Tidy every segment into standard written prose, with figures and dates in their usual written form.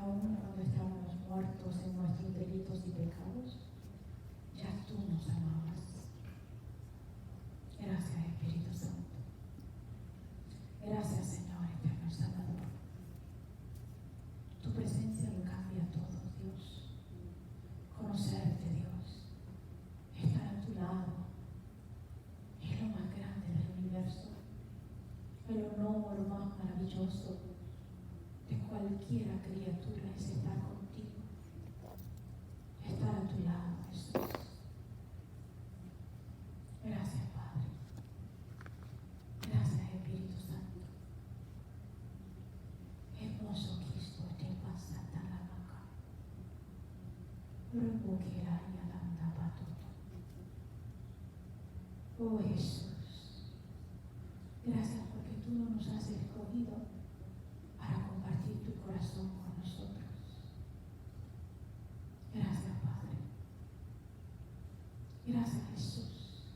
aún cuando estábamos muertos en nuestros delitos y pecados, ya tú nos amabas. Gracias, Espíritu Santo. Gracias, Señor, eterno Salvador. Tu presencia lo cambia todo, Dios. Conocerte, Dios. Estar a tu lado es lo más grande del universo. El honor más maravilloso de cualquiera criatura es estar contigo. Estar a tu lado, Jesús. Gracias, Padre. Gracias, Espíritu Santo. Hermoso Cristo, te pasa la vaca. Remoquera y alanda patoto. Oh Jesús, gracias porque tú no nos has escogido para compartir tu corazón con nosotros. Gracias, Padre. Gracias, Jesús.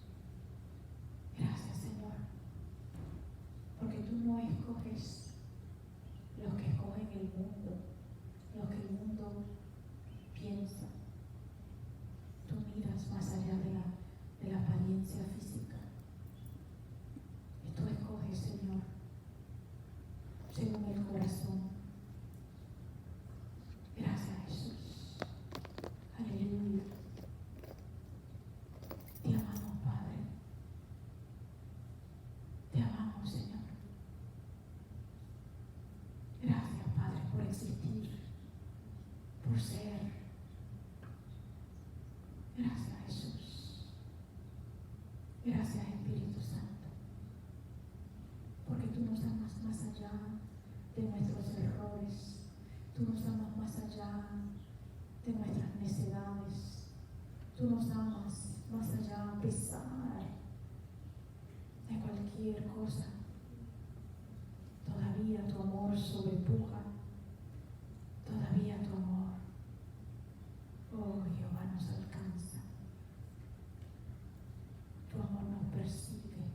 Gracias, Señor, porque tú no escoges los que escogen el mundo, lo que el mundo piensa. Tú miras más allá de la apariencia física. Y tú escoges, Señor, según el corazón. Gracias, Jesús. Aleluya. Te amamos, Padre. Te amamos, Señor. Gracias, Padre, por existir, por ser. Gracias, Jesús. Gracias, Espíritu Santo, porque tú nos amas más allá de nuestros errores. Tú nos amas más allá de nuestras necedades. Tú nos amas más allá a pesar de cualquier cosa. Todavía tu amor sobrepuja. Todavía tu amor, oh Jehová, nos alcanza. Tu amor nos persigue.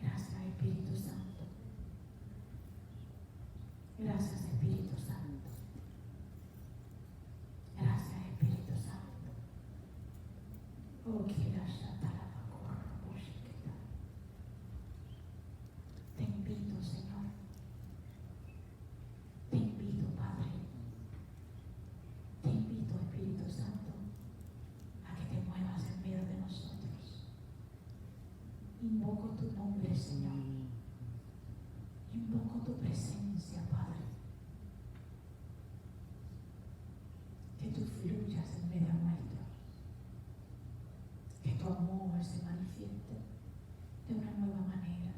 Gracias, Espíritu Santo. Gracias, Espíritu Santo. Gracias, Espíritu Santo. Oh, que la te invito, Señor. Te invito, Padre. Te invito, Espíritu Santo, a que te muevas en medio de nosotros. Invoco tu nombre, Señor. Invoco tu presencia, Padre. Que tú fluyas en medio nuestro. Que tu amor se manifieste de una nueva manera,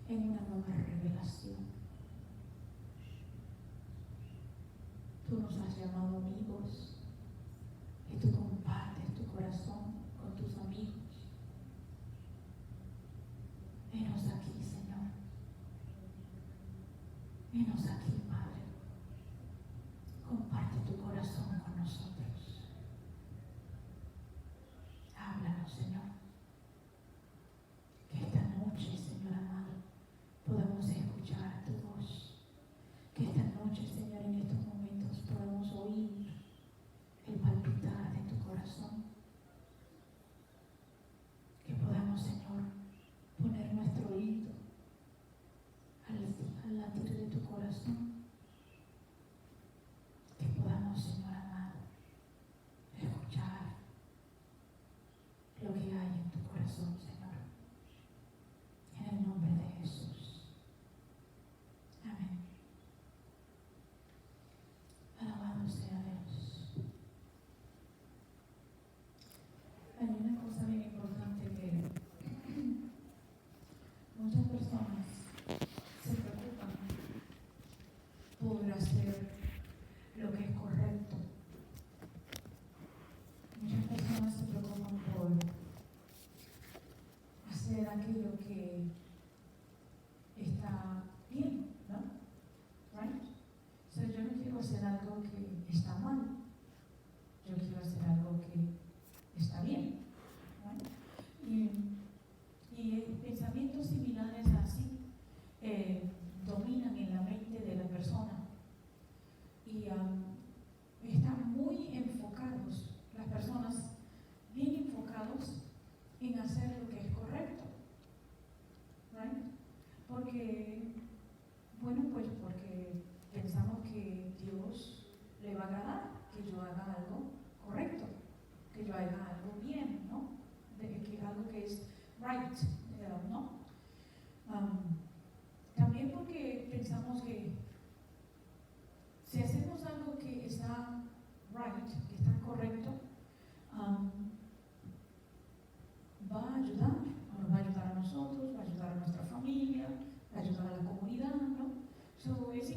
en una nueva revelación. Tú nos has llamado amigos y tú compartes tu corazón con tus amigos. Venos aquí, Señor. Venos aquí, Padre. Comparte tu corazón con nosotros. Háblanos, Señor. Que esta noche, Señor amado, podamos escuchar tu voz. Que esta noche, Señor, en estos momentos podamos oír el palpitar de tu corazón. Que podamos, Señor, poner nuestro oído al latir de tu corazón. Que podamos, Señor amado, escuchar lo que hay en tu corazón, Señor. En el nombre de Jesús. Amén. Alabado sea Dios. Hay una cosa bien importante que muchas personas se preocupan por hacer lo que es correcto. Muchas personas se preocupan por hacer aquello que está bien, ¿no? Right? So, yo no quiero hacer algo que está mal. Yo quiero hacer algo que está bien. Right? Y pensamientos similares así dominan en la mente de la persona.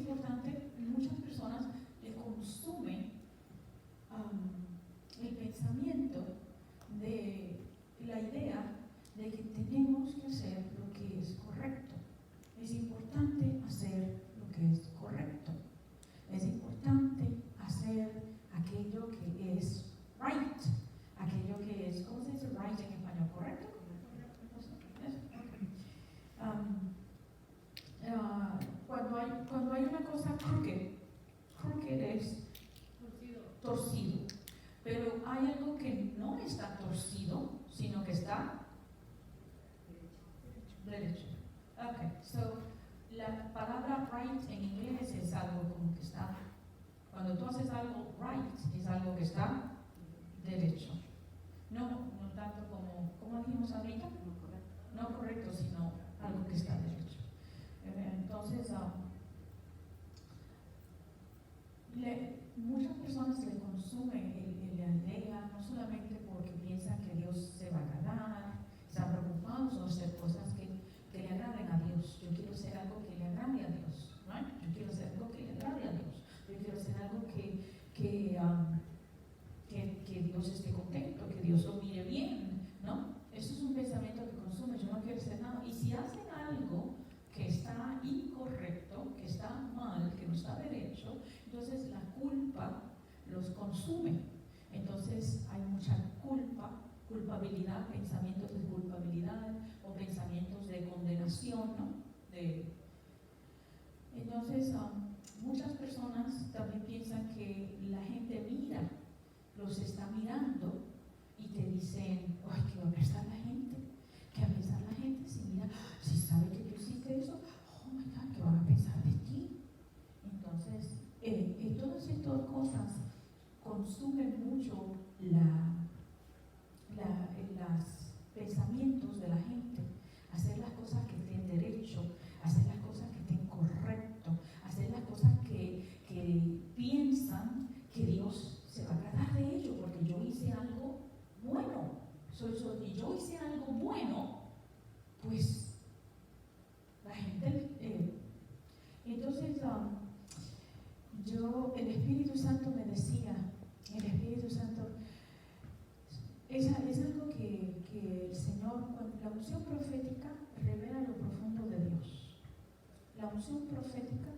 importante, muchas personas le consumen el pensamiento de la idea de que tenemos que hacer lo que es correcto. Es importante hacer lo que es correcto. Es importante hacer aquello que es right. Aquello que es, ¿cómo se dice right en español? ¿Correcto? Cuando hay una cosa crooked es torcido. Pero hay algo que no está torcido, sino que está derecho. Okay, so la palabra right en inglés es algo como que está, cuando tú haces algo right, es algo que está derecho. No tanto como dijimos ahorita, no correcto, sino algo que está derecho. Entonces, muchas personas le consumen la idea, no solamente porque piensan que Dios se va a agradar, están preocupados por hacer cosas que le agraden a Dios. Yo quiero hacer algo que le agrade a Dios, ¿right? Yo quiero hacer algo que le agrade a Dios. Yo quiero hacer algo que Dios esté contento, que Dios lo mire bien, ¿no? Eso es un pensamiento que consume. Yo no quiero hacer nada. Y si hacen algo que está incorrecto, que está mal, que no está derecho, entonces la culpa los consume. Entonces hay mucha culpabilidad, pensamientos de culpabilidad o pensamientos de condenación, ¿no? Entonces muchas personas también piensan que la gente mira, los está mirando y te dicen, ay, ¿qué va a pensar la gente? ¿Qué va a pensar la gente si mira, si sabe que tú hiciste eso? Oh my God, ¿qué van a pensar de ti? Entonces, todas estas cosas consumen mucho los pensamientos de la gente. Hacer las cosas que estén derecho, hacer las cosas que estén correcto, hacer las cosas que piensan que Dios se va a agradar de ello, porque yo hice algo bueno. Y yo hice algo bueno, pues la gente. Entonces, el Espíritu Santo me decía, el Espíritu Santo es algo que el Señor, la unción profética revela lo profundo de Dios. La unción profética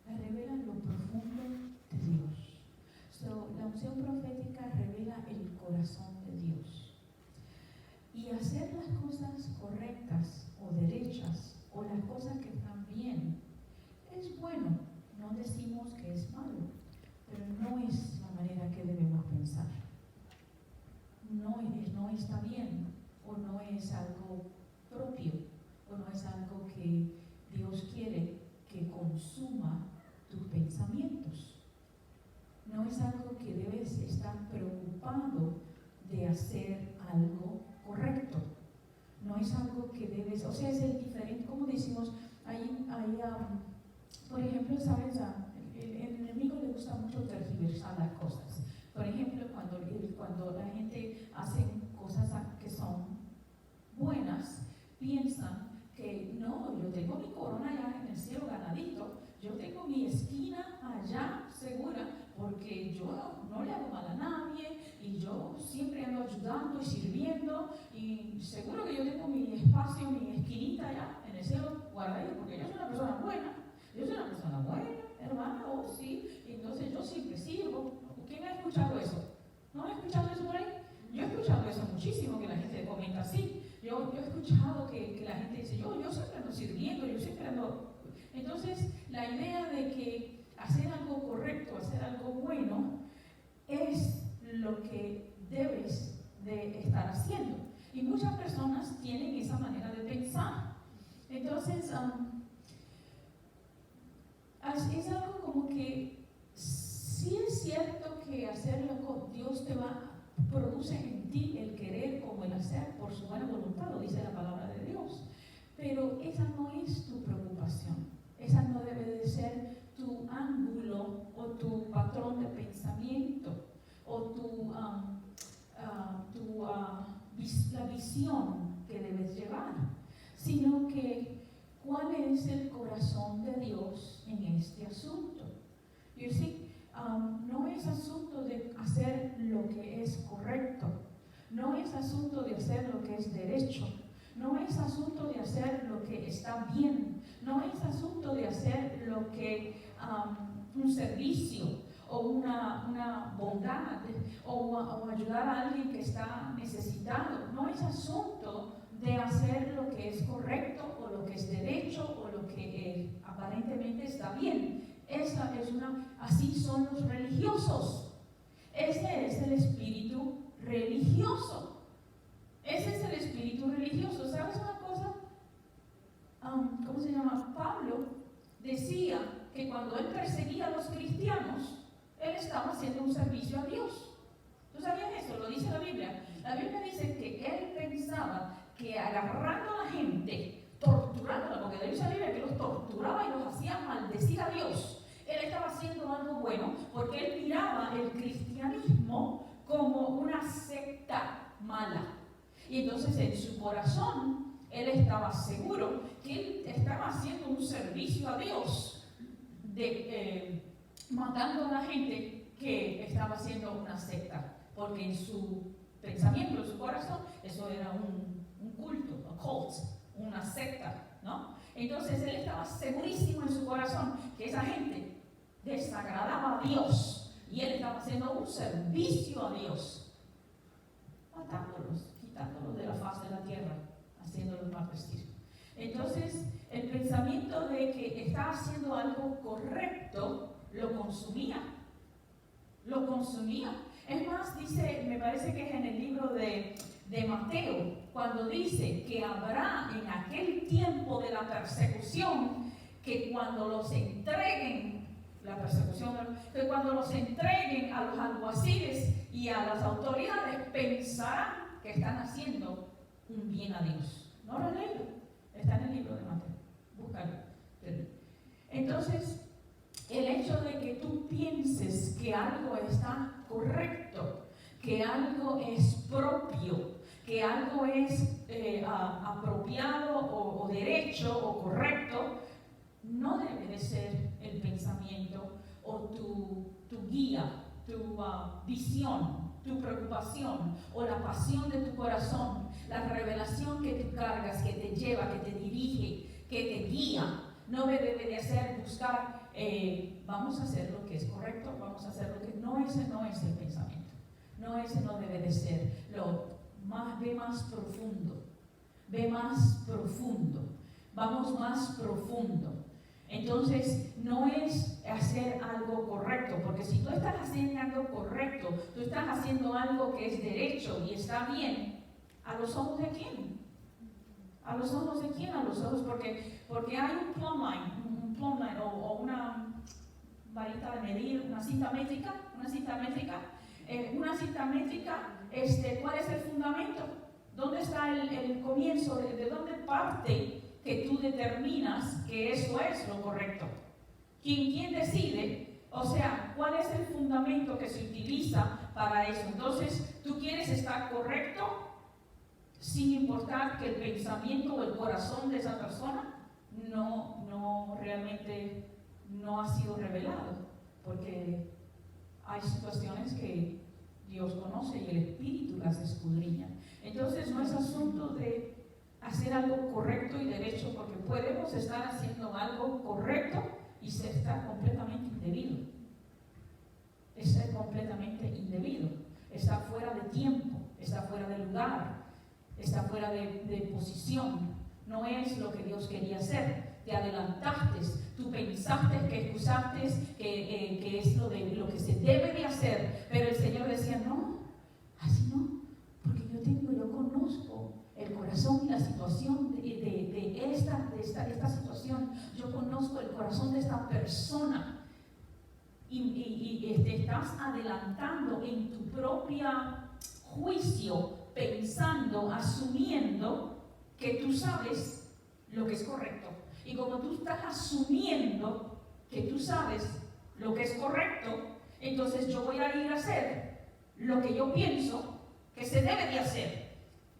revela lo profundo de Dios. La unción profética revela el corazón de Dios. Y hacer las cosas correctas o derechas o las cosas que están bien es bueno. No decimos que es malo, pero no es la manera que debemos pensar. No está bien, o no es algo propio, o no es algo que Dios quiere que consuma tus pensamientos. No es algo que debes estar preocupado de hacer algo correcto. No es algo que debes, o sea, es el diferente, como decimos, por ejemplo, ¿sabes? El enemigo le gusta mucho tergiversar las cosas. Por ejemplo, cuando la gente hace cosas que son buenas, piensan que no, yo tengo mi corona allá en el cielo ganadito, yo tengo mi esquina allá segura, porque yo no le hago mal a nadie y yo siempre ando ayudando y sirviendo y seguro que yo tengo mi espacio, mi esquinita allá en el cielo guardadito, porque yo soy una persona buena. Yo soy una persona buena, hermana, sí, entonces yo siempre sirvo. ¿Quién ha escuchado eso? ¿No han escuchado eso por ahí? Yo he escuchado eso muchísimo, que la gente comenta así. Yo he escuchado que la gente dice, yo siempre ando sirviendo, yo siempre ando. Entonces, la idea de que hacer algo correcto, hacer algo bueno, es lo que debes de estar haciendo. Y muchas personas tienen esa manera de pensar. Entonces, es algo como que sí es cierto que hacerlo, Dios produce en ti el querer como el hacer por su buena voluntad, lo dice la palabra de Dios. Pero esa no es tu preocupación, esa no debe de ser tu ángulo o tu patrón de pensamiento o la visión que debes llevar, sino que ¿cuál es el corazón de Dios en este asunto? You see, no es asunto de hacer lo que es correcto, no es asunto de hacer lo que es derecho, no es asunto de hacer lo que está bien, no es asunto de hacer lo que un servicio o una bondad o ayudar a alguien que está necesitado. No es asunto de hacer lo que es correcto o lo que es derecho o lo que aparentemente está bien. Así son los religiosos. Ese es el espíritu religioso. Ese es el espíritu religioso. ¿Sabes una cosa? ¿Cómo se llama? Pablo decía que cuando él perseguía a los cristianos, él estaba haciendo un servicio a Dios. ¿Tú sabías eso? Lo dice la Biblia. La Biblia dice que él pensaba que agarrando a la gente, torturándola, porque dice la Biblia que los torturaba y los hacía maldecir a Dios, él estaba haciendo algo bueno, porque él miraba el cristianismo como una secta mala. Y entonces en su corazón, él estaba seguro que él estaba haciendo un servicio a Dios, matando a la gente que estaba haciendo una secta, porque en su pensamiento, en su corazón, eso era un culto, un cult, una secta, ¿no? Entonces él estaba segurísimo en su corazón que esa gente desagradaba a Dios y él estaba haciendo un servicio a Dios, matándolos, quitándolos de la faz de la tierra, haciéndolos más vestir. Entonces el pensamiento de que estaba haciendo algo correcto lo consumía. Es más, dice, me parece que es en el libro de Mateo, cuando dice que habrá en aquel tiempo de la persecución, que cuando los entreguen, que cuando los entreguen a los alguaciles y a las autoridades, pensarán que están haciendo un bien a Dios. ¿No lo han leído? Está en el libro de Mateo. Búscalo. Entonces, el hecho de que tú pienses que algo está correcto, que algo es propio, que algo es apropiado o derecho o correcto, no debe de ser el pensamiento o tu guía, tu visión, tu preocupación o la pasión de tu corazón, la revelación que tú cargas, que te lleva, que te dirige, que te guía. No debe de hacer buscar, vamos a hacer lo que es correcto, vamos a hacer lo que no, ese no es el pensamiento. No, ese no debe de ser. Ve más profundo, vamos más profundo. Entonces, no es hacer algo correcto, porque si tú estás haciendo algo correcto, tú estás haciendo algo que es derecho y está bien, ¿a los ojos de quién? ¿A los ojos de quién? A los ojos, porque hay un plumb line o una varita de medir, una cinta métrica, ¿cuál es el fundamento? ¿Dónde está el comienzo? ¿De dónde parte que tú determinas que eso es lo correcto? ¿Quién decide? O sea, ¿cuál es el fundamento que se utiliza para eso? Entonces, ¿tú quieres estar correcto sin importar que el pensamiento o el corazón de esa persona no realmente no ha sido revelado? Porque hay situaciones que Dios conoce y el Espíritu las escudriña. Entonces no es asunto de hacer algo correcto y derecho, porque podemos estar haciendo algo correcto y ser completamente indebido. Es ser completamente indebido. Está fuera de tiempo, está fuera de lugar, está fuera de posición. No es lo que Dios quería hacer. Te adelantaste, tú pensaste que usaste, que es lo que se debe de hacer, pero el Señor decía, no, así no, porque yo conozco el corazón y la situación de esta situación. Yo conozco el corazón de esta persona y te estás adelantando en tu propia juicio, pensando, asumiendo que tú sabes lo que es correcto. Y como tú estás asumiendo que tú sabes lo que es correcto, entonces yo voy a ir a hacer lo que yo pienso que se debe de hacer.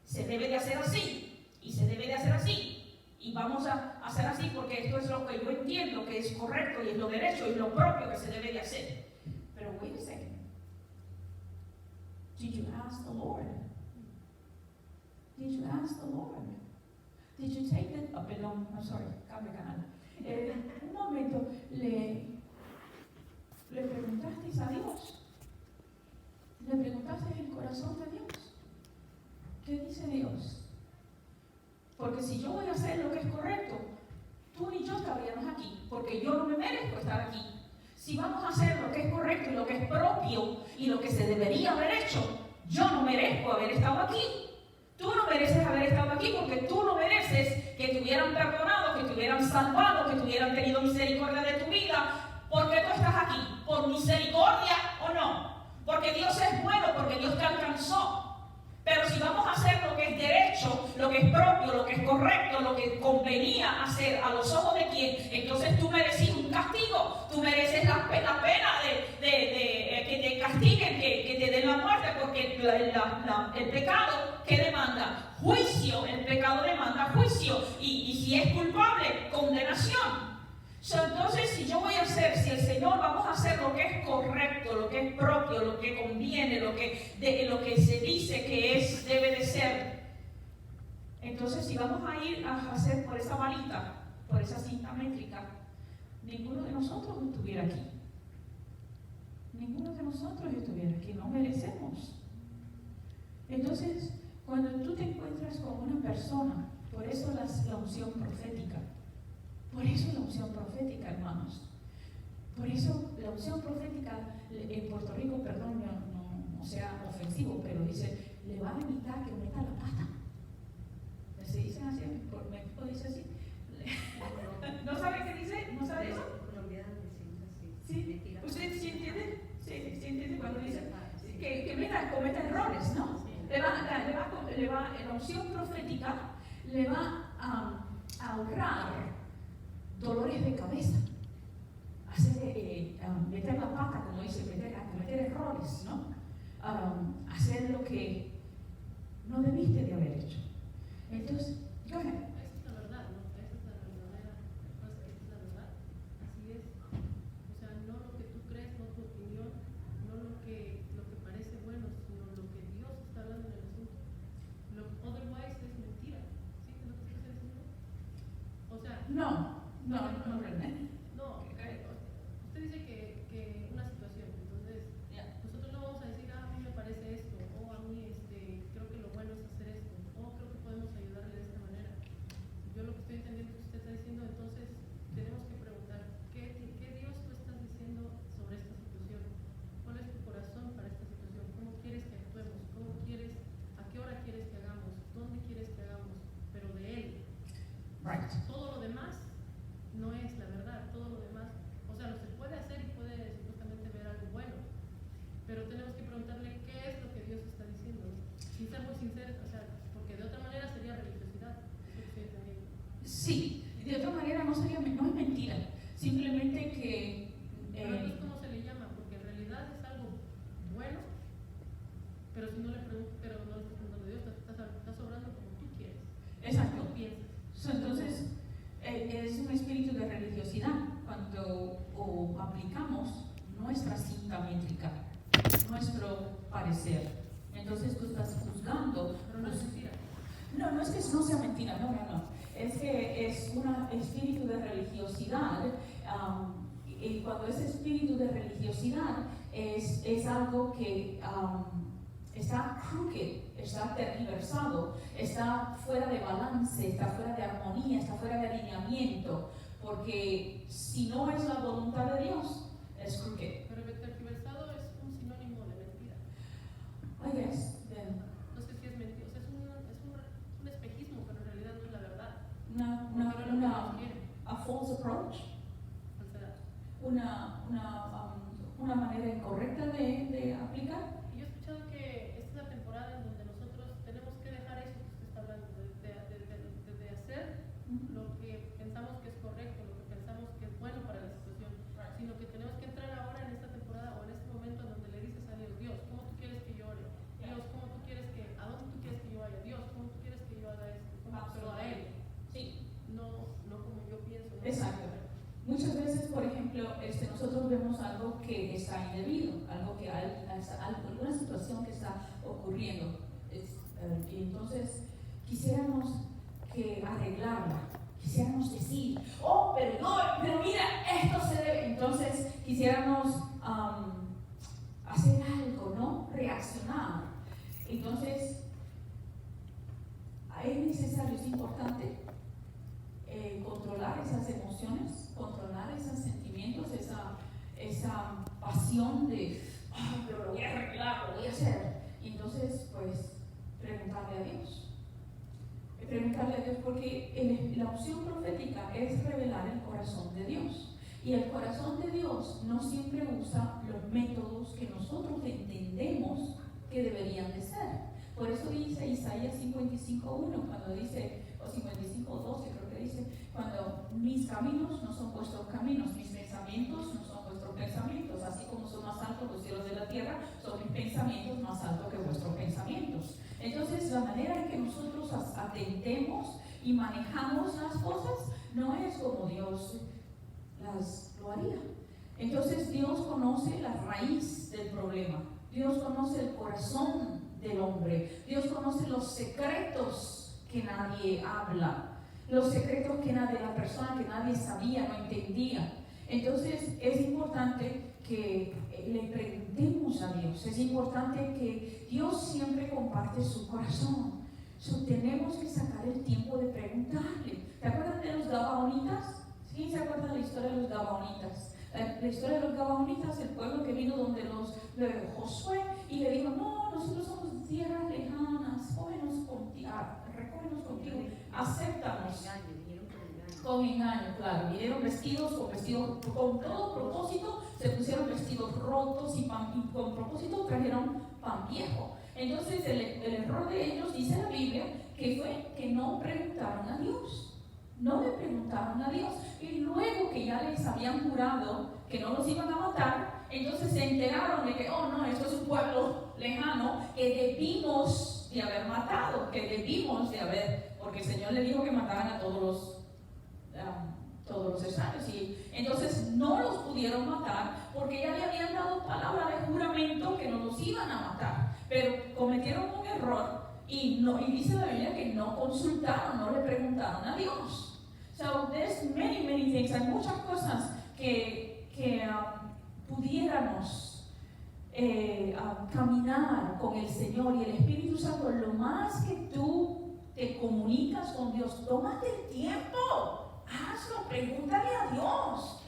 Se debe de hacer así, y se debe de hacer así. Y vamos a hacer así porque esto es lo que yo entiendo que es correcto y es lo derecho y es lo propio que se debe de hacer. Pero wait a second. Did you ask the Lord? Did you ask the Lord? Did you take it? Oh, perdón, I'm sorry, cambio canal. Un momento, le preguntasteis a Dios. Le preguntaste el corazón de Dios. ¿Qué dice Dios? Porque si yo voy a hacer lo que es correcto, tú ni yo estaríamos aquí, porque yo no me merezco estar aquí. Si vamos a hacer lo que es correcto y lo que es propio y lo que se debería haber hecho, yo no merezco haber estado aquí. Tú no mereces haber estado aquí porque tú no mereces que te hubieran perdonado, que te hubieran salvado, que te hubieran tenido misericordia de tu vida. ¿Por qué tú estás aquí? ¿Por misericordia o no? Porque Dios es bueno, porque Dios te alcanzó. Pero si vamos a hacer lo que es derecho, lo que es propio, lo que es correcto, lo que convenía hacer a los ojos de quien, entonces tú mereces un castigo, tú mereces la pena de que te castiguen, que te den la muerte, porque el pecado, ¿qué demanda? Juicio, el pecado demanda juicio, y si es culpable, condenación. Entonces, si yo voy a hacer, si el Señor vamos a hacer lo que es correcto, lo que es propio, lo que conviene, lo que se dice que es, debe de ser, entonces si vamos a ir a hacer por esa varita, por esa cinta métrica, ninguno de nosotros estuviera aquí. Ninguno de nosotros estuviera aquí, no merecemos. Entonces, cuando tú te encuentras con una persona, por eso la unción profética. Por eso la unción profética, hermanos. Por eso la unción profética en Puerto Rico, perdón, no sea ofensivo, pero dice, le va a evitar que meta la pata. ¿Se dice así? ¿Por México dice así? ¿No sabe qué dice? ¿No sabe eso? ¿Sí? ¿Usted sí entiende? Sí entiende cuando dice que cometa errores, ¿no? La unción profética le va a ahorrar dolores de cabeza, meter la pata, como dice, cometer errores, ¿no? Hacer lo que no debiste de haber hecho. Entonces, go ahead. Esa es la verdad, ¿no? Esa es la verdadera cosa, esa es la verdad. Así es. O sea, no lo que tú crees, no tu opinión, no lo que parece bueno, sino lo que Dios está hablando en el asunto. Otherwise es mentira. ¿Sí? ¿Es lo que estás diciendo? O sea, No, René. no, usted dice que una situación, entonces nosotros no vamos a decir, a mí me parece esto, o a mí creo que lo bueno es hacer esto, o creo que podemos ayudarle de esta manera. Yo lo que estoy entendiendo que usted está diciendo, entonces tenemos que preguntar, ¿qué Dios tú estás diciendo sobre esta situación? ¿Cuál es tu corazón para esta situación? ¿Cómo quieres que actuemos? ¿A qué hora quieres que hagamos? ¿Dónde quieres que hagamos? Pero de Él. Right. Todo lo demás no es la verdad, todo lo demás, o sea, lo se puede hacer y puede supuestamente ver algo bueno, pero tenemos que preguntarle qué es lo que Dios está diciendo, sin ser muy sinceros, o sea, porque de otra manera sería religiosidad, es lo que estoy entendiendo. Sí, de otra manera no es mentira, simplemente que... Pero entonces, ¿cómo se le llama? Porque en realidad es algo bueno, pero si no le preguntas, pero no le estás preguntando a Dios, estás obrando como tú quieres. Exacto. Tú piensas. Entonces, es un espíritu de religiosidad cuando aplicamos nuestra cinta métrica, nuestro parecer. Entonces tú estás juzgando. Pero no es mentira. No es que no sea mentira, no. Es que es un espíritu de religiosidad. Y cuando ese espíritu de religiosidad es algo que está crooked, está tergiversado, está fuera de balance, está fuera de armonía, está fuera de alineamiento, porque si no es la voluntad de Dios, es crooked. Pero tergiversado es un sinónimo de mentira. I guess. No sé si es mentira, o sea, es un espejismo, pero en realidad no es la verdad. A false approach, Falsedad. una manera incorrecta de aplicar. Y yo he escuchado que esta es la temporada en donde nosotros tenemos que dejar eso que usted está hablando, de hacer lo que pensamos que es correcto, lo que pensamos que es bueno para la situación, sino que tenemos que entrar ahora en esta temporada o en este momento en donde le dices a Dios, Dios, ¿cómo tú quieres que yo ore? Dios, ¿a dónde tú quieres que yo vaya? Dios, ¿cómo tú quieres que yo haga esto? Pero a Él. Sí. No como vemos algo que está indebido, algo que hay, alguna situación que está ocurriendo. Y entonces quisiéramos que arreglarla, quisiéramos decir, oh, pero mira, esto se debe. Entonces quisiéramos hacer algo, ¿no? Reaccionar. Entonces, es necesario, es importante controlar esas emociones, controlar esos sentimientos, esa pasión de, pero lo voy a arreglar, lo voy a hacer. Y entonces, pues, preguntarle a Dios. Preguntarle a Dios, porque la opción profética es revelar el corazón de Dios. Y el corazón de Dios no siempre usa los métodos que nosotros entendemos que deberían de ser. Por eso dice Isaías 55:1, cuando dice, o 55:12 creo que dice, cuando mis caminos no son vuestros caminos, mis pensamientos no son vuestros pensamientos, así como son más altos los cielos de la tierra, son mis pensamientos más altos que vuestros pensamientos. Entonces, la manera en que nosotros atendemos y manejamos las cosas no es como Dios lo haría. Entonces, Dios conoce la raíz del problema, Dios conoce el corazón del hombre, Dios conoce los secretos que nadie habla, los secretos que la persona que nadie sabía, no entendía. Entonces, es importante que le preguntemos a Dios, es importante que Dios siempre comparte su corazón. Tenemos que sacar el tiempo de preguntarle. ¿Te acuerdas de los Gabaonitas? ¿Quién se acuerda de la historia de los Gabaonitas? La historia de los Gabaonitas, el pueblo que vino donde Josué y le dijo, no, nosotros somos tierras lejanas, recógenos contigo, acéptanos. Con engaño, claro, vinieron vestidos con todo propósito, se pusieron vestidos rotos y con propósito trajeron pan viejo. Entonces el error de ellos, dice la Biblia, que fue que no preguntaron a Dios. No le preguntaron a Dios, y luego que ya les habían jurado que no los iban a matar, entonces se enteraron de que, oh no, esto es un pueblo lejano que debimos de haber matado, porque el Señor le dijo que mataran a todos los extraños, y entonces no los pudieron matar porque ya le habían dado palabra de juramento que no los iban a matar, pero cometieron un error y dice la Biblia que no consultaron, no le preguntaron a Dios. So there's many things, hay muchas cosas que pudiéramos caminar con el Señor y el Espíritu Santo. Lo más que tú te comunicas con Dios, tómate el tiempo, hazlo, pregúntale a Dios,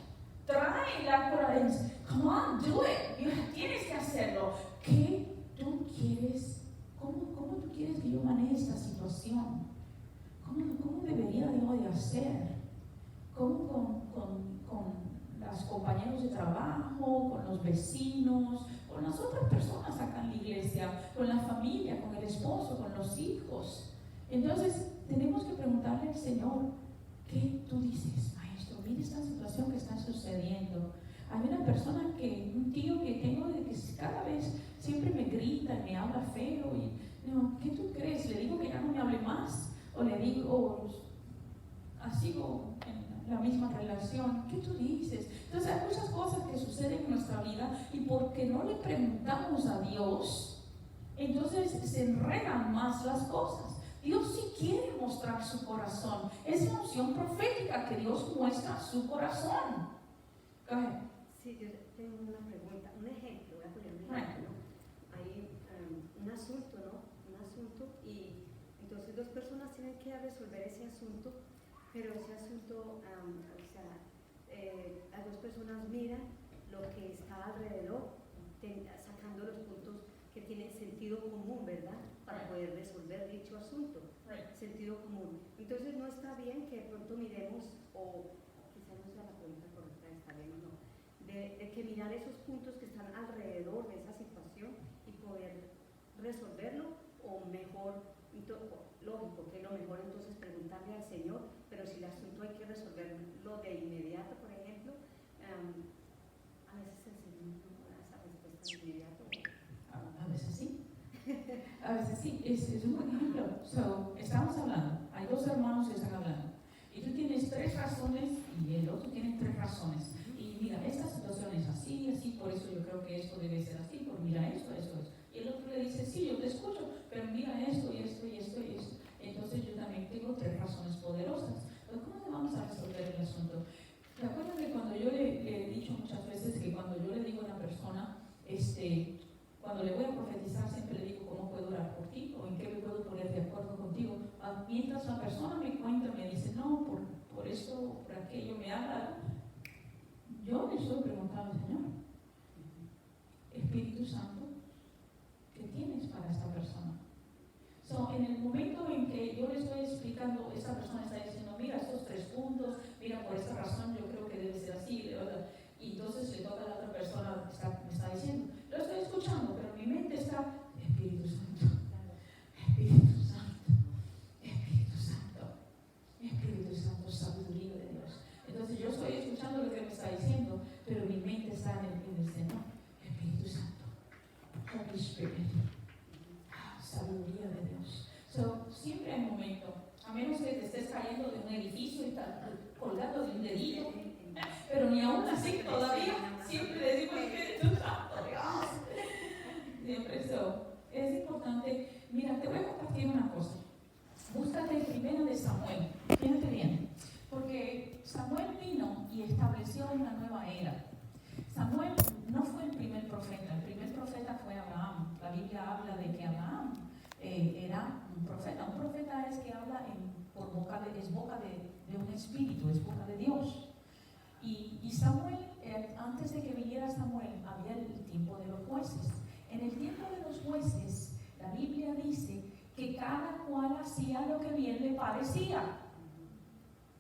trae la corazón, come on, do it, tienes que hacerlo. ¿Qué tú quieres? ¿Cómo tú quieres que yo maneje esta situación? ¿Cómo debería yo de hacer? ¿Cómo con los compañeros de trabajo, con los vecinos, con las otras personas acá en la iglesia, con la familia, con el esposo, con los hijos? Entonces, tenemos que preguntarle al Señor, ¿qué tú dices, maestro? Mira esta situación que está sucediendo. Hay una persona un tío que tengo que cada vez siempre me grita y me habla feo. ¿Qué tú crees? ¿Le digo que ya no me hable más? ¿O le digo, sigo en la misma relación? ¿Qué tú dices? Entonces hay muchas cosas que suceden en nuestra vida y porque no le preguntamos a Dios, entonces se enredan más las cosas. Dios sí quiere mostrar su corazón. Es la unción profética que Dios muestra su corazón. Go ahead. Sí, yo tengo una pregunta, un ejemplo, voy a poner un ejemplo. Hay un asunto, ¿no? Un asunto y entonces dos personas tienen que resolver ese asunto, pero ese asunto, las dos personas miran lo que está alrededor, sacando los puntos que tienen sentido común, ¿verdad? Para poder resolver dicho asunto, sentido común. Entonces no está bien que de pronto miremos, o quizás no sea la pregunta correcta, está bien o no, de que mirar esos puntos que están alrededor de esa situación y poder resolverlo, o mejor, lógico que lo mejor entonces preguntarle al Señor, pero si el asunto hay que resolverlo de inmediato, por ejemplo, a veces el Señor no da esa respuesta de inmediato. A veces sí. A veces sí, es un buen ejemplo. Estamos hablando, hay dos hermanos que están hablando, y tú tienes 3 razones y el otro tiene 3 razones. Y mira, esta situación situación es así, así, por eso yo creo que esto debe ser así, por mira esto, esto, esto. Y el otro le dice, sí, yo te escucho, pero mira esto y esto y esto y esto. Entonces yo también tengo 3 razones poderosas. Entonces, ¿cómo le vamos a resolver el asunto? ¿Te acuerdas que cuando yo le he dicho muchas veces que cuando yo le digo a una persona, cuando le voy a profetizar, siempre le digo cómo puedo orar por ti o en qué me puedo poner de acuerdo contigo? Mientras la persona me cuenta, me dice, no, por esto, por aquello, me habla, yo le estoy preguntando al Señor, Espíritu Santo, ¿qué tienes para esta persona? En el momento en que yo le estoy explicando, esta persona está diciendo, mira estos 3 puntos, mira por esta razón yo creo que debe ser así, y entonces le toca a la otra persona, me está diciendo, lo estoy escuchando, pero mi mente está, Espíritu Santo, Espíritu Santo, Espíritu Santo, Espíritu Santo, sabiduría de Dios. Entonces yo estoy escuchando lo que me está diciendo, pero mi mente está en el Señor, Espíritu Santo, Holy Spirit, sabiduría de Dios. Siempre hay un momento, a menos que te estés cayendo de un edificio y estás colgando de un dedito, pero ni aún así todavía siempre decimos Espíritu Santo, Dios. Siempre es importante. Mira, te voy a compartir una cosa. Búscate el primero de Samuel, fíjate bien, porque Samuel vino y estableció una nueva era. Samuel no fue el primer profeta fue Abraham. La Biblia habla de que Abraham era un profeta. Un profeta es que habla es boca de un espíritu, es boca de Dios. Y Samuel, antes de que viniera Samuel, había el tiempo de los jueces. En el tiempo de los jueces, la Biblia dice que cada cual hacía lo que bien le parecía.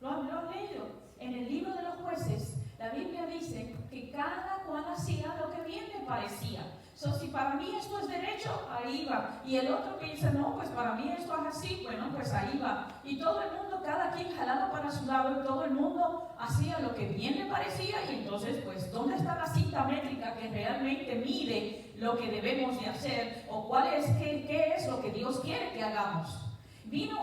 ¿Lo han leído? En el libro de los jueces, la Biblia dice que cada cual hacía lo que bien le parecía. Si para mí esto es derecho, ahí va. Y el otro piensa, no, pues para mí esto es así, bueno, pues ahí va. Y todo el mundo, cada quien jalaba para su lado y todo el mundo hacía lo que bien le parecía. Y entonces, pues, ¿dónde está la cinta métrica que realmente mide lo que debemos de hacer? ¿O qué es lo que Dios quiere que hagamos?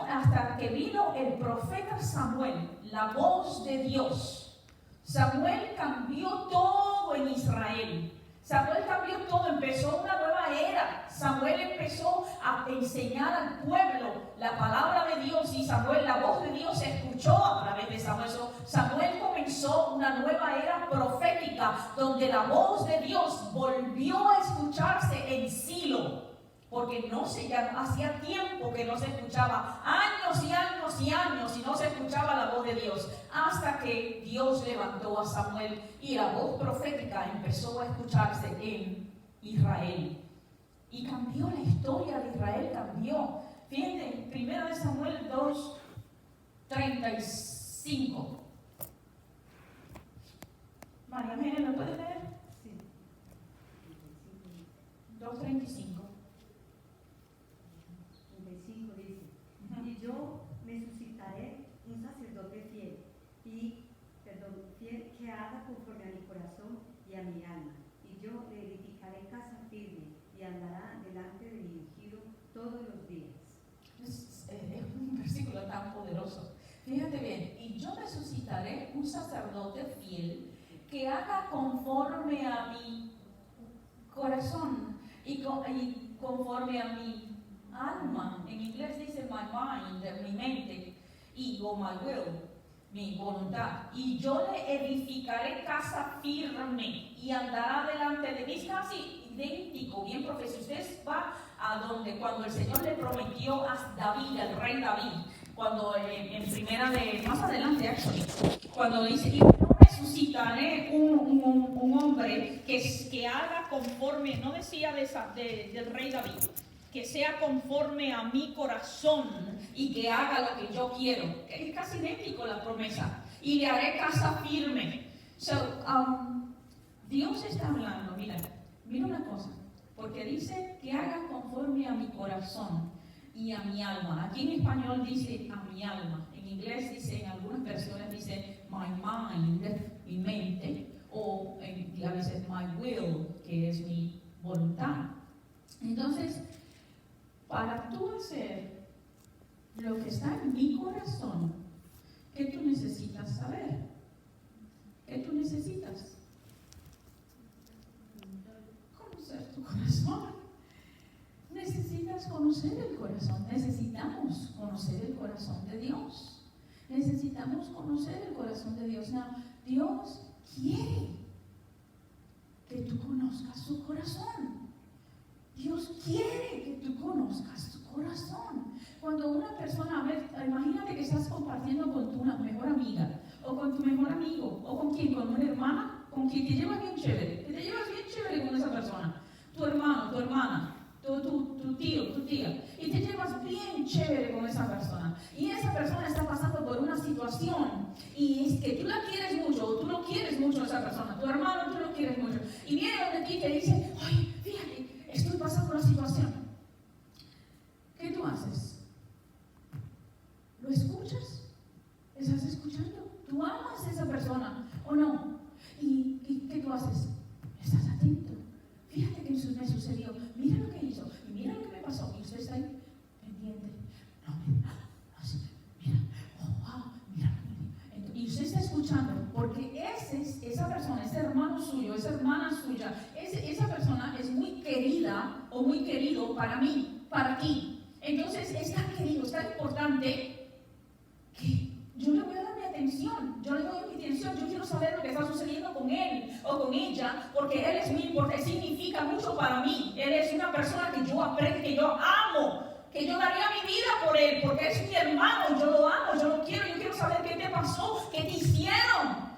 Hasta que vino el profeta Samuel, la voz de Dios. Samuel cambió todo en Israel. Samuel cambió todo, empezó una nueva era. Samuel empezó a enseñar al pueblo la palabra de Dios y la voz de Dios se escuchó a través de Samuel. Samuel comenzó una nueva era profética donde la voz de Dios volvió a escucharse en Silo. Porque hacía tiempo que no se escuchaba, años y años y años, y no se escuchaba la voz de Dios, hasta que Dios levantó a Samuel y la voz profética empezó a escucharse en Israel. Y cambió la historia de Israel, cambió. Fíjense, 1 Samuel 2:35. María Mene, ¿lo puedes leer? Sí. 2:35. Y yo me suscitaré un sacerdote fiel, fiel que haga conforme a mi corazón y a mi alma. Y yo le edificaré casa firme y andará delante de mi ungido todos los días. Es un versículo tan poderoso. Fíjate bien, y yo me suscitaré un sacerdote fiel que haga conforme a mi corazón y conforme a mi alma. En inglés dice my mind, mi mente, o my will, mi voluntad. Y yo le edificaré casa firme y andará delante de mí. Es casi idéntico, bien profesor. Usted va cuando el Señor le prometió a David, al rey David, cuando más adelante, cuando dice, y yo resucitaré un hombre que haga conforme, no decía del rey David, que sea conforme a mi corazón y que haga lo que yo quiero. Es casi idéntico la promesa. Y le haré casa firme. Dios está hablando, mira una cosa, porque dice que haga conforme a mi corazón y a mi alma. Aquí en español dice a mi alma. En inglés dice, en algunas versiones dice my mind, mi mente, o a veces my will, que es mi voluntad. Entonces, para tú hacer lo que está en mi corazón, ¿qué tú necesitas saber? ¿Qué tú necesitas? es conocer el corazón. Necesitamos conocer el corazón de Dios. Necesitamos conocer el corazón de Dios. No, Dios quiere que tú conozcas su corazón. Dios quiere que tú conozcas su corazón. Cuando una persona, a ver, imagínate que estás compartiendo con tu mejor amiga, o con tu mejor amigo, o con quien, con una hermana, con quien te llevas bien chévere, que te llevas bien chévere con esa persona, tu hermano, tu hermana, tu tío, tu tía, y te llevas bien chévere con esa persona, y esa persona está pasando por una situación, y es que tú la quieres mucho, o tú lo quieres mucho a esa persona, tu hermano, tú lo quieres mucho, y viene donde ti y te dice, oye, fíjate, estoy pasando una situación. ¿Qué tú haces? ¿Lo escuchas? ¿Estás escuchando? ¿Tú amas a esa persona o no? ¿Y qué tú haces? Estás atento. Fíjate que eso me sucedió. Mira lo que hizo. Y mira lo que me pasó. Y usted está ahí pendiente. No, mira. Oh, wow, mira. Y usted está escuchando. Porque esa persona, ese hermano suyo, esa hermana suya, esa persona es muy querida o muy querido para mí, para ti. Entonces es tan querido, es tan importante que yo le voy a dar mi atención, yo le doy mi atención, yo quiero saber lo que está sucediendo con él o con ella, porque él es muy importante, significa mucho para mí. Él es una persona que yo aprecio, que yo amo, que yo daría mi vida por él, porque es mi hermano, yo lo amo, yo lo quiero, yo quiero saber qué te pasó, qué te hicieron,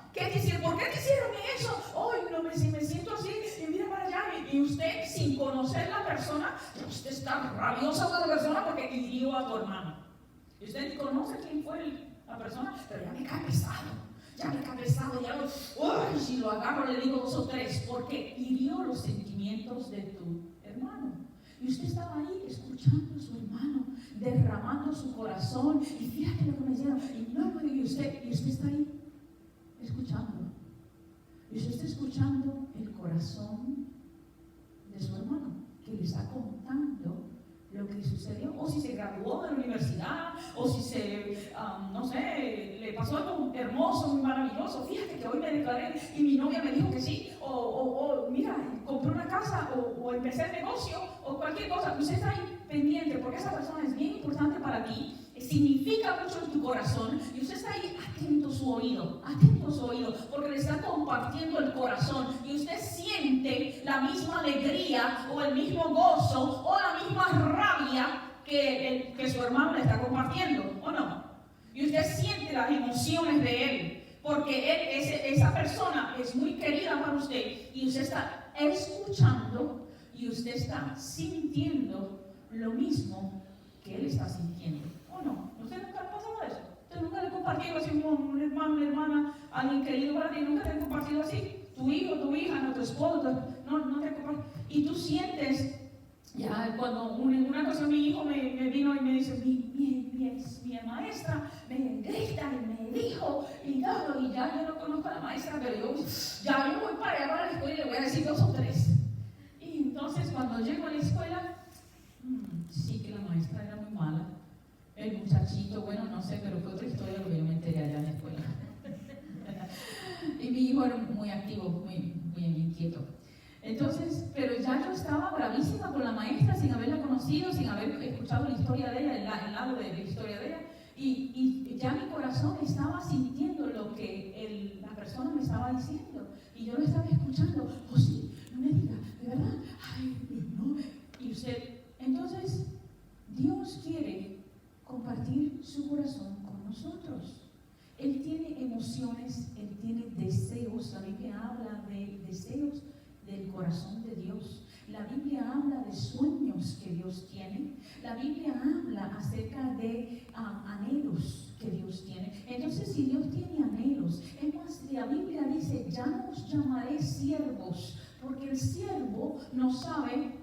por qué te hicieron eso. Ay, no, me siento así, y mira para allá, y usted sin conocer la persona, usted está rabiosa con la persona porque hirió a tu hermano. Y usted conoce quién fue la persona, pero ya me cae pesado, uy, si lo agarro le digo 2 o 3, porque hirió los sentimientos de tu hermano. Y usted estaba ahí escuchando a su hermano, derramando su corazón, y fíjate lo que me hicieron, y usted está ahí escuchando. Y usted está escuchando el corazón de su hermano, que le está contando lo que sucedió, o si se graduó de la universidad, o si no sé, le pasó algo hermoso, muy maravilloso. Fíjate que hoy me declaré y mi novia me dijo que sí, o mira, compré una casa, o empecé el negocio, o cualquier cosa. Usted está ahí pendiente, porque esa persona es bien importante para ti, significa mucho en tu corazón, y usted está ahí atento a su oído, porque le está compartiendo el corazón, y usted siente la misma alegría, o el mismo gozo, o la misma rabia que su hermano le está compartiendo, ¿o no? Y usted siente las emociones de él, porque esa persona es muy querida para usted, y usted está escuchando, y usted está sintiendo lo mismo que él está sintiendo. ¿No? ¿Usted nunca le ha pasado eso? ¿Usted nunca le ha compartido así un hermano, una hermana, alguien querido para ti? ¿Nunca te ha compartido así? Tu hijo, tu hija, no, tu esposo, no te ha compartido. Y tú sientes, ya cuando una cosa mi hijo me vino y me dice, mi maestra me grita y me dijo, y ya yo no conozco a la maestra, pero yo voy para allá para la escuela y le voy a decir 2 o 3. Y entonces cuando llego a la escuela, sí que la maestra era muy mala. El muchachito, bueno, no sé, pero fue otra historia lo que yo me enteré allá en la escuela. Y mi hijo era muy activo, muy inquieto. Entonces, pero ya yo estaba bravísima con la maestra sin haberla conocido, sin haber escuchado la historia de ella, el lado de la historia de ella. Y ya mi corazón estaba sintiendo lo que la persona me estaba diciendo. Y yo lo estaba escuchando. Oh, sí, no me diga, de verdad. Ay, no. Y usted, entonces, Dios quiere compartir su corazón con nosotros. Él tiene emociones, Él tiene deseos. La Biblia habla de deseos del corazón de Dios. La Biblia habla de sueños que Dios tiene. La Biblia habla acerca de anhelos que Dios tiene. Entonces, si Dios tiene anhelos, es más, la Biblia dice, ya no os llamaré siervos, porque el siervo no sabe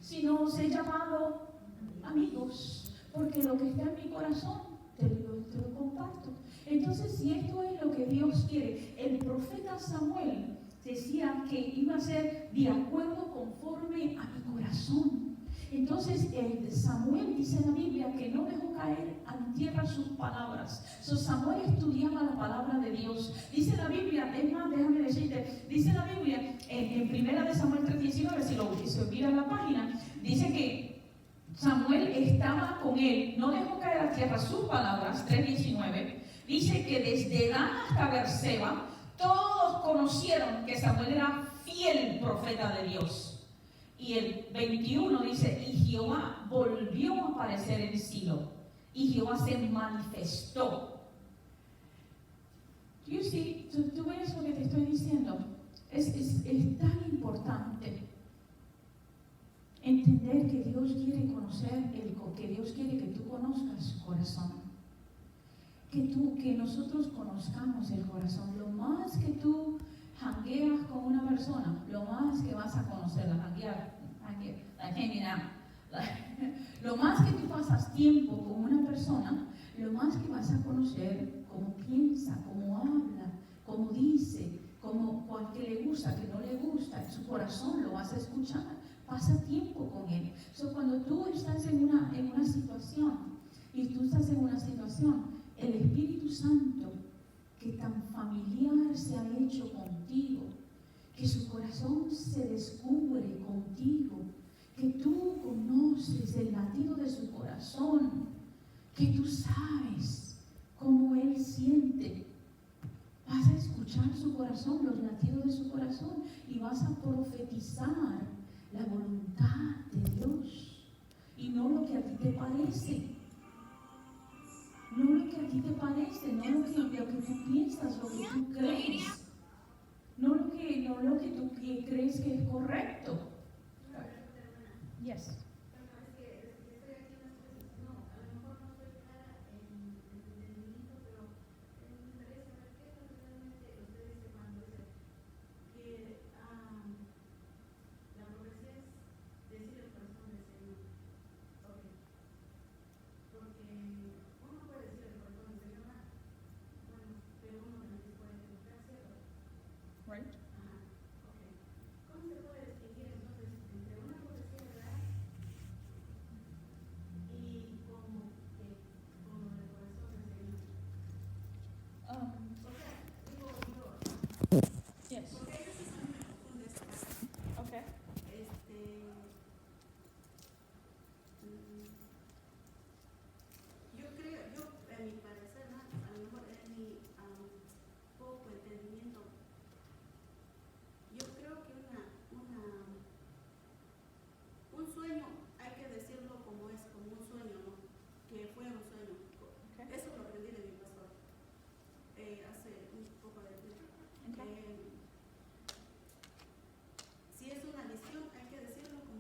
si no os he llamado amigos. Porque lo que está en mi corazón te lo comparto. Entonces, si esto es lo que Dios quiere, el profeta Samuel decía que iba a ser de acuerdo conforme a mi corazón. Entonces Samuel dice en la Biblia que no dejó caer en tierra sus palabras. Samuel estudiaba la palabra de Dios. Dice la Biblia, es más, déjame decirte, dice la Biblia en 1 Samuel 3:19, si se olvida la página, dice que Samuel estaba con él, no dejó caer a tierra sus palabras, 3:19. Dice que desde Dan hasta Berseba, todos conocieron que Samuel era fiel profeta de Dios. Y el 21 dice, y Jehová volvió a aparecer en Silo, y Jehová se manifestó. ¿Tú ves lo que te estoy diciendo? Es tan importante entender que Dios quiere conocer, que Dios quiere que tú conozcas su corazón. Que nosotros conozcamos el corazón. Lo más que tú jangueas con una persona, lo más que vas a conocerla, lo más que tú pasas tiempo con una persona, lo más que vas a conocer cómo piensa, cómo habla, cómo dice, que le gusta, que no le gusta, su corazón lo vas a escuchar, pasa tiempo con él. Cuando tú estás en una situación, el Espíritu Santo, que tan familiar se ha hecho contigo, que su corazón se descubre contigo, que tú conoces el latido de su corazón, que tú sabes cómo él siente. Vas a escuchar su corazón, los latidos de su corazón, y vas a profetizar la voluntad de Dios y no lo que a ti te parece. No lo que a ti te parece, no lo que tú piensas, lo que tú crees, no lo que tú crees que es correcto. Yes. Right? ¿Cómo se puede distinguir entonces entre una profecía real y como el corazón del Señor? O sea, digo yo, Yes. porque hay veces a mí me confunde esta parte. Okay. Yo creo, a mi parecer, ¿no? A lo mejor es mi poco entendimiento. Yo creo que un sueño hay que decirlo como es, como un sueño, ¿no? Que fue un sueño. Okay. Eso lo aprendí de mi pastor hace un poco de tiempo. Okay. Si es una visión, hay que decirlo como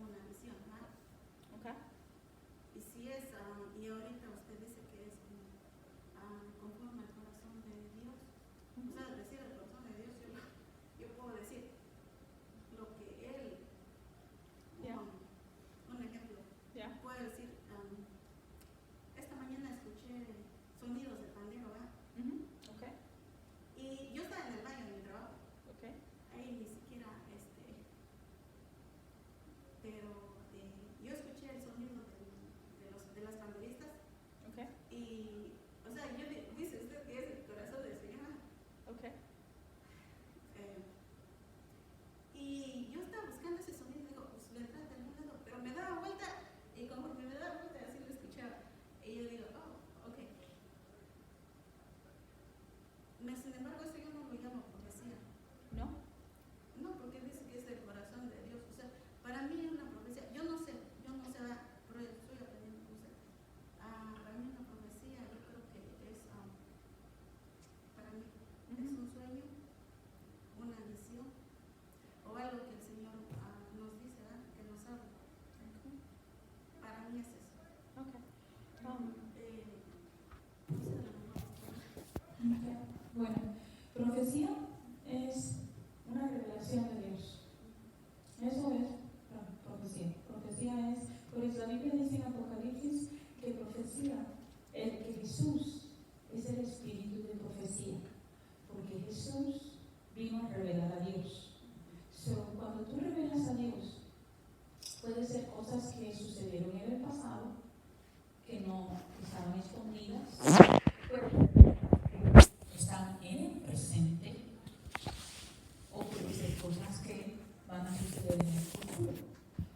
van a suceder en el futuro.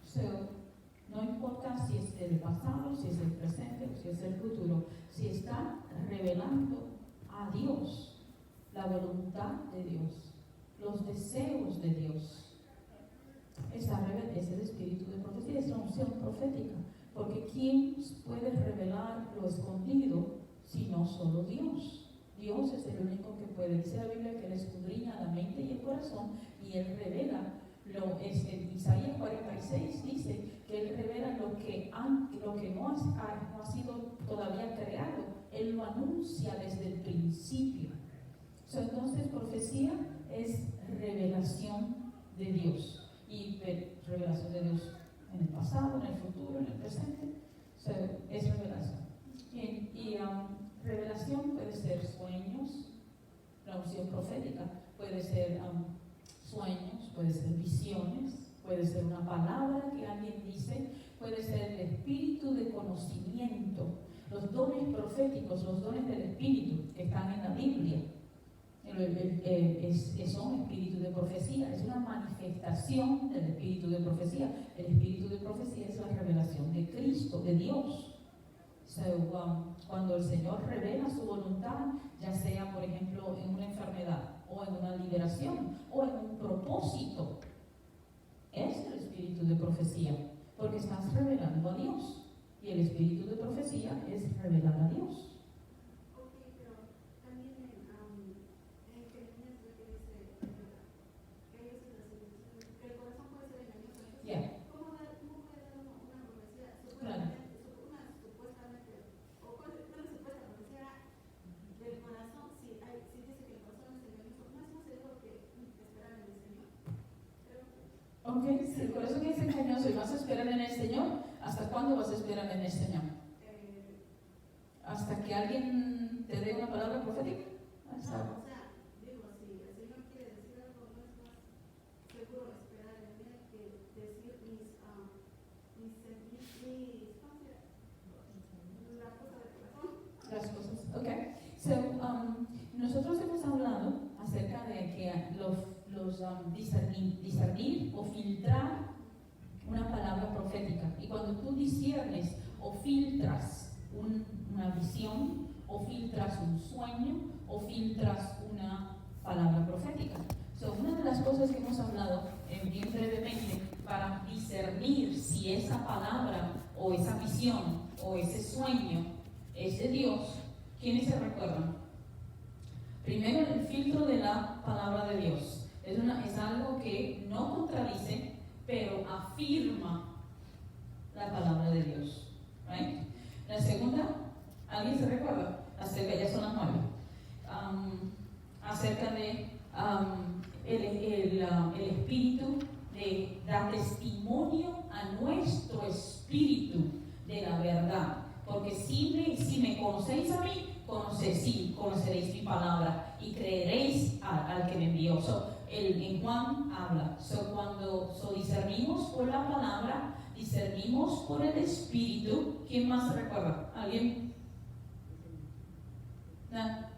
So, no importa si es el pasado, si es el presente o si es el futuro, si está revelando a Dios, la voluntad de Dios, los deseos de Dios, es el espíritu de profecía, es la unción profética. Porque ¿quién puede revelar lo escondido sino solo Dios? Dios es el único que puede. Dice la Biblia que Él escudriña la mente y el corazón y Él revela. En Isaías 46 dice que Él revela lo que no ha sido todavía creado. Él lo anuncia desde el principio. Entonces, profecía es revelación de Dios. Y revelación de Dios en el pasado, en el futuro, en el presente. Es revelación. Y revelación puede ser sueños, la unción profética, puede ser sueños, puede ser visiones, puede ser una palabra que alguien dice, puede ser el espíritu de conocimiento, los dones proféticos, los dones del espíritu que están en la Biblia. Son espíritu de profecía, es una manifestación del espíritu de profecía. El espíritu de profecía es la revelación de Cristo, de Dios. Cuando el Señor revela su voluntad, ya sea por ejemplo en una enfermedad o en una liberación o en un propósito, es el espíritu de profecía, porque estás revelando a Dios y el espíritu de profecía es revelar a Dios. Si el corazón es engañoso y vas a esperar en el Señor, ¿hasta cuándo vas a esperar en el Señor? ¿Hasta que alguien te dé una palabra profética? Si el Señor quiere decir algo, no es más seguro esperar en Él que decir las cosas. Nosotros hemos hablado acerca de que discernir o filtrar una palabra profética. Y cuando tú disciernes o filtras una visión, o filtras un sueño, o filtras una palabra profética. Una de las cosas que hemos hablado bien brevemente para discernir si esa palabra o esa visión o ese sueño es de Dios, ¿quiénes se recuerdan? Primero, el filtro de la palabra de Dios. Es algo que no contradice, pero afirma la palabra de Dios. Right? La segunda, ¿alguien se recuerda? Acerca, ya son las 9. Acerca de el espíritu de dar testimonio a nuestro espíritu de la verdad. Porque si me conocéis a mí, conoceréis mi palabra y creeréis al que me envió. En Juan habla. Cuando discernimos por la palabra, discernimos por el espíritu. ¿Quién más se recuerda? ¿Alguien? ¿No?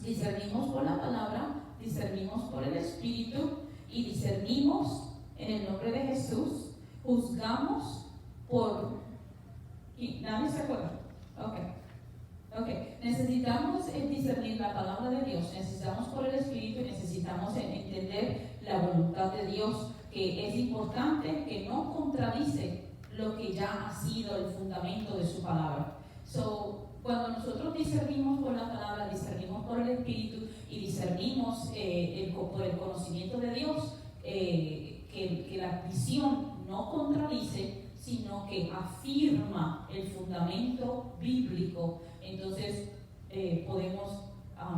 Discernimos por la palabra, discernimos por el espíritu y discernimos en el nombre de Jesús. Juzgamos por... ¿Nadie se acuerda? Ok. Necesitamos discernir la palabra de Dios, necesitamos por el Espíritu, necesitamos entender la voluntad de Dios, que es importante, que no contradice lo que ya ha sido el fundamento de su palabra. Cuando nosotros discernimos por la palabra, discernimos por el Espíritu y discernimos por el conocimiento de Dios, que la visión no contradice, sino que afirma el fundamento bíblico. Entonces podemos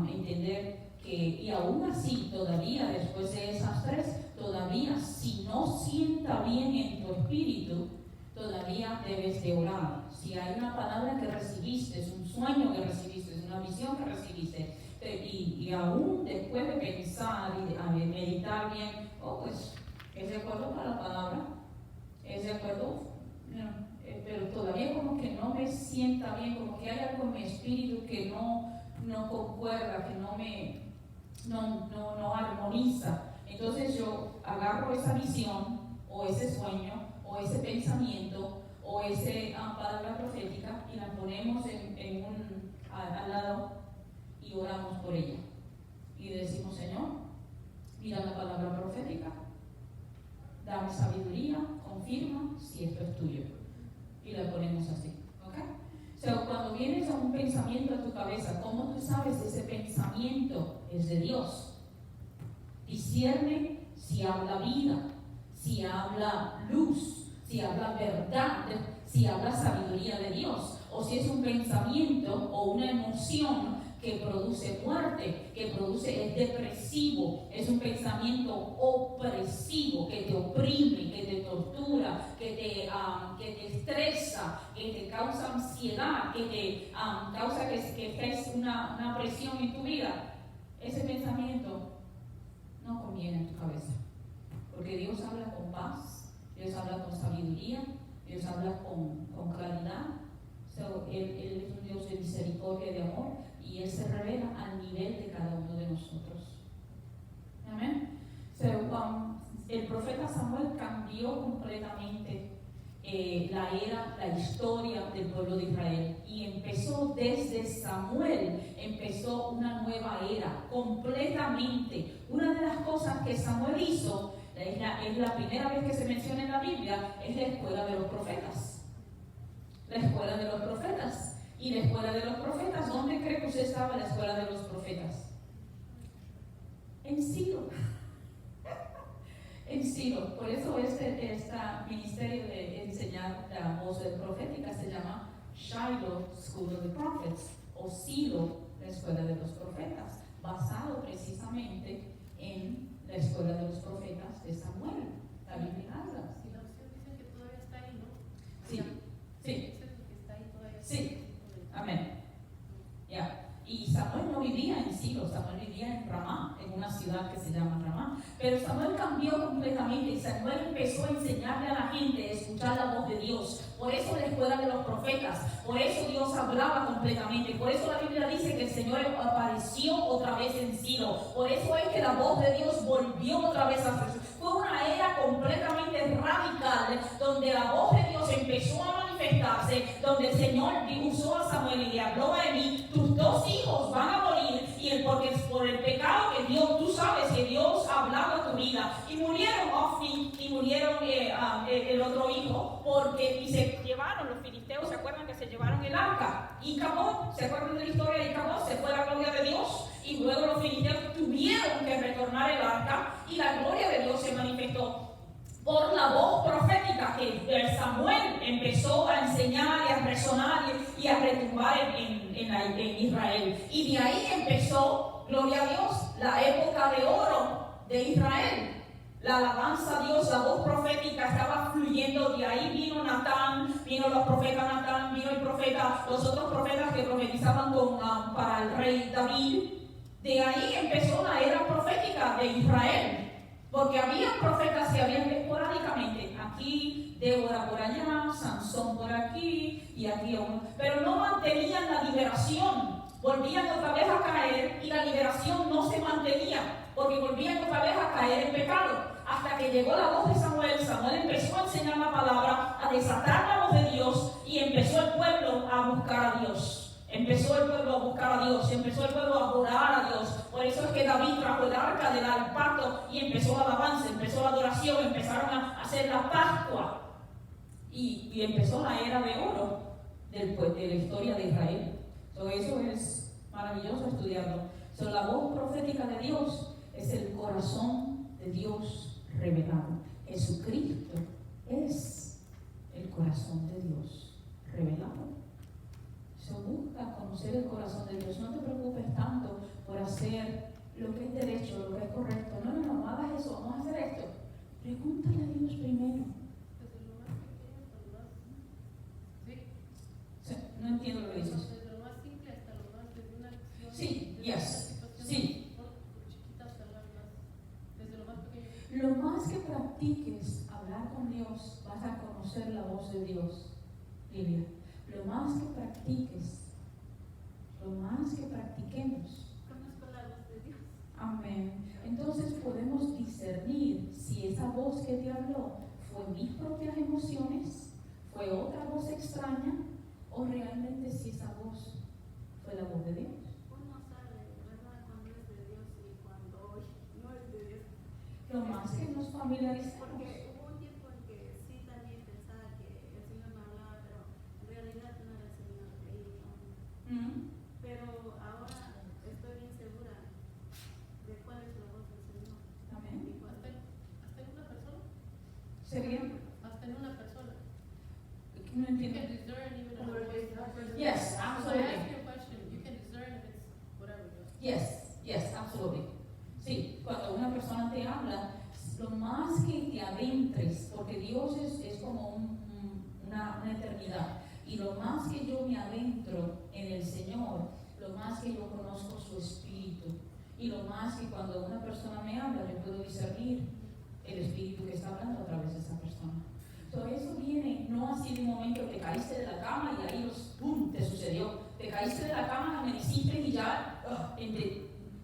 entender que, y aún así, todavía después de esas 3, todavía si no sienta bien en tu espíritu, todavía debes de orar. Si hay una palabra que recibiste, es un sueño que recibiste, es una visión que recibiste, y aún después de pensar y de meditar bien, pues es de acuerdo para la palabra, es de acuerdo, pero todavía como que no me sienta bien, como que hay algo en mi espíritu que no concuerda, que no armoniza. Entonces Entonces yo agarro esa visión, o ese sueño, o ese pensamiento, o esa palabra profética, y la ponemos al lado y oramos por ella. Y decimos, Señor, mira la palabra profética, dame sabiduría, confirma si esto es tuyo. Y la ponemos así, ¿ok? O sea, cuando vienes a un pensamiento a tu cabeza, ¿cómo tú sabes si ese pensamiento es de Dios? Discierne si habla vida, si habla luz, si habla verdad, si habla sabiduría de Dios, o si es un pensamiento o una emoción que produce muerte, es depresivo, es un pensamiento opresivo, que te oprime, que te tortura, que te estresa, que te causa ansiedad, que te causa que estés una presión en tu vida. Ese pensamiento no conviene en tu cabeza, porque Dios habla con paz, Dios habla con sabiduría, Dios habla con claridad. Él es un Dios de misericordia y de amor, y Él se revela al nivel de cada uno de nosotros. Amén. El profeta Samuel cambió completamente la historia del pueblo de Israel, y empezó desde Samuel, empezó una nueva era completamente. Una de las cosas que Samuel hizo, es la primera vez que se menciona en la Biblia, es la escuela de los profetas. La escuela de los profetas. Y la escuela de los profetas, ¿dónde cree que usted estaba en la escuela de los profetas? En Silo. En Silo. Por eso este ministerio de enseñar la voz profética se llama Shiloh School of the Prophets, o Silo, la escuela de los profetas, basado precisamente en la escuela de los profetas de Samuel. La Biblia habla. Y la opción dice que todavía está ahí, ¿no? Sí, sí. Dice que está ahí todavía. Sí. Amén. Ya. Y Samuel no vivía en Silo, Samuel vivía en Ramá, en una ciudad que se llama Ramá. Pero Samuel cambió completamente, y Samuel empezó a enseñarle a la gente a escuchar la voz de Dios. Por eso la escuela de los profetas, por eso Dios hablaba completamente, por eso la Biblia dice que el Señor apareció otra vez en Silo. Por eso es que la voz de Dios volvió otra vez a Jesús. Fue una era completamente radical, donde la voz de Dios empezó a manifestarse, donde el Señor usó a Samuel y le habló a Eli: tus dos hijos van a morir, porque es por el pecado que Dios, tú sabes que Dios ha hablado a tu vida. Y murieron Ofni y murieron el otro hijo, y se llevaron los filisteos. ¿Se acuerdan que se llevaron el arca? Y Icabod, ¿se acuerdan de la historia de Icabod? Se fue la gloria de Dios, y luego los filisteos tuvieron que retornar el arca, y la gloria de Dios se manifestó por la voz profética que Samuel empezó a enseñar y a resonar y a retumbar en Israel. Y de ahí empezó, gloria a Dios, la época de oro de Israel. La alabanza a Dios, la voz profética estaba fluyendo. De ahí vino Natán, vino los profetas Natán, vino el profeta, los otros profetas que profetizaban para el rey David. De ahí empezó la era profética de Israel, porque había profetas que habían esporádicamente, aquí, Débora por allá, Sansón por aquí y aquí uno, pero no mantenían la liberación. Volvían otra vez a caer, y la liberación no se mantenía, porque volvían otra vez a caer en pecado. Hasta que llegó la voz de Samuel. Samuel empezó a enseñar la palabra, a desatar la voz de Dios, y empezó el pueblo a buscar a Dios. Empezó el pueblo a buscar a Dios, empezó el pueblo a adorar a Dios. Por eso es que David trajo el arca del pacto, y empezó la alabanza, empezó la adoración, empezaron a hacer la Pascua, y empezó la era de oro de la historia de Israel. Eso es maravilloso estudiarlo. La voz profética de Dios es el corazón de Dios revelado. Jesucristo es el corazón de Dios revelado. Busca conocer el corazón de Dios. No te preocupes tanto por hacer lo que es derecho, lo que es correcto. No hagas eso, vamos a hacer esto. Pregúntale a Dios primero. Desde lo más pequeño hasta lo más... ¿Sí? No entiendo lo que dices. Desde lo más simple hasta lo más, desde una acción. Sí, desde yes, una situación sí. chiquita hasta la más, desde lo más pequeño. Lo más que practiques hablar con Dios, vas a conocer la voz de Dios, Livia. Lo más que practiques, lo más que practiquemos, Conozco la voz de Dios. amén. Entonces podemos discernir que te habló fue mis propias emociones, fue otra voz extraña, o realmente si esa voz fue la voz de Dios. Uno sabe, ¿verdad?, cuando es de Dios y cuando no es de Dios. Lo más que nos familiarizamos. Porque hubo un tiempo en que sí también pensaba que el Señor me hablaba, pero en realidad no era el Señor. Pero ahora estoy bien segura de cuál es la voz del Señor. Amén. Y cuál- ¿Hasta en una persona? ¿Sería? Hasta en una persona. No You entiendo. can discern even in a person. Yes, So I absolutely. ask you a question. You can discern if it's whatever. Yes, absolutely. Sí, cuando una persona te habla, lo más que te adentres, porque Dios es como una eternidad, y lo más que yo me adentro en el Señor, lo más que yo conozco su espíritu, y lo más que cuando una persona me habla, yo puedo discernir el espíritu que está hablando a través de esa persona. So, eso viene no así de un momento te caíste de la cama y ahí ¡pum!, te sucedió. Te caíste de la cama, me hiciste y ya.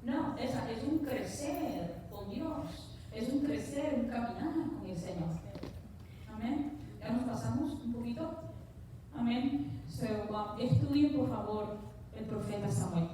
No, es un crecer con Dios. Es un crecer, un caminar con el Señor. Amén. Ya nos pasamos un poquito. Amén. So, estudien por favor el profeta Samuel.